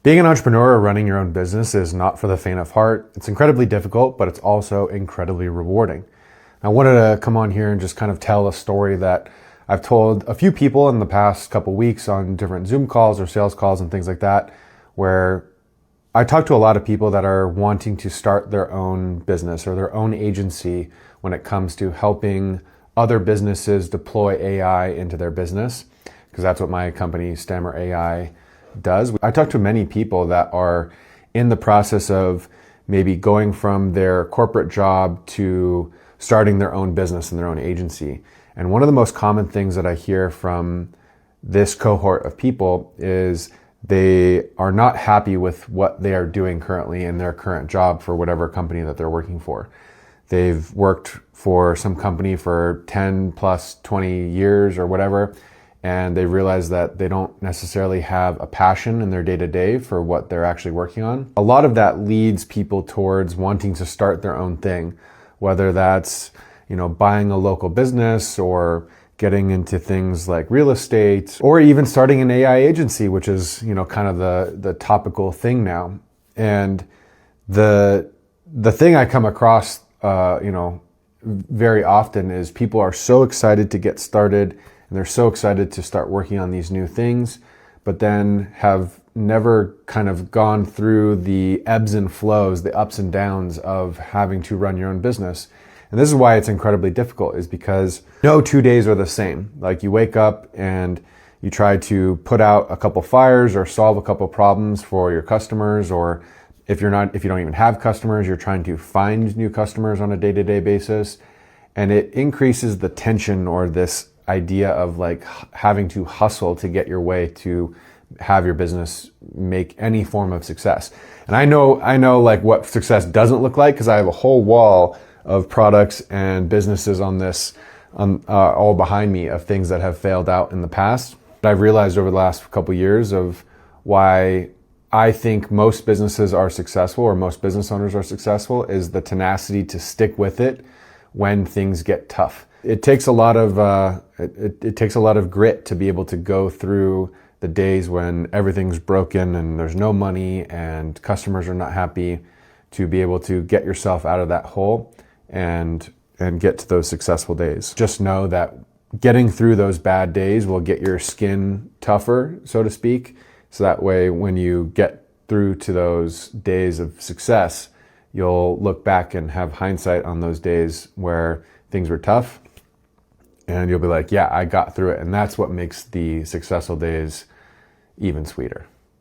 Being an entrepreneur or running your own business is not for the faint of heart. It's incredibly difficult, but it's also incredibly rewarding. I wanted to come on here and just kind of tell a story that I've told a few people in the past couple weeks on different Zoom calls or sales calls and things like that, where I talk to a lot of people that are wanting to start their own business or their own agency when it comes to helping other businesses deploy AI into their business, because that's what my company, Stammer AI, does. I talk to many people that are in the process of maybe going from their corporate job to starting their own business and their own agency. And one of the most common things that I hear from this cohort of people is they are not happy with what they are doing currently in their current job for whatever company that they're working for. They've worked for some company for 10 plus 20 years or whatever, and they realize that they don't necessarily have a passion in their day-to-day for what they're actually working on. A lot of that leads people towards wanting to start their own thing, whether that's, buying a local business or getting into things like real estate, or even starting an AI agency, which is, kind of the topical thing now. And the thing I come across, very often is people are so excited to get started and they're so excited to start working on these new things, but then have never kind of gone through the ebbs and flows, the ups and downs of having to run your own business. And this is why it's incredibly difficult, is because no 2 days are the same. Like, you wake up and you try to put out a couple fires or solve a couple problems for your customers, or if you don't even have customers, you're trying to find new customers on a day-to-day basis. And it increases the tension, or this idea of like having to hustle to get your way to have your business make any form of success. And I know like what success doesn't look like, because I have a whole wall of products and businesses all behind me of things that have failed out in the past. But I've realized over the last couple of years of why I think most businesses are successful, or most business owners are successful, is the tenacity to stick with it when things get tough. It takes a lot of it takes a lot of grit to be able to go through the days when everything's broken and there's no money and customers are not happy, to be able to get yourself out of that hole and get to those successful days. Just know that getting through those bad days will get your skin tougher, so to speak. So that way, when you get through to those days of success, you'll look back and have hindsight on those days where things were tough, and you'll be like, yeah, I got through it. And that's what makes the successful days even sweeter.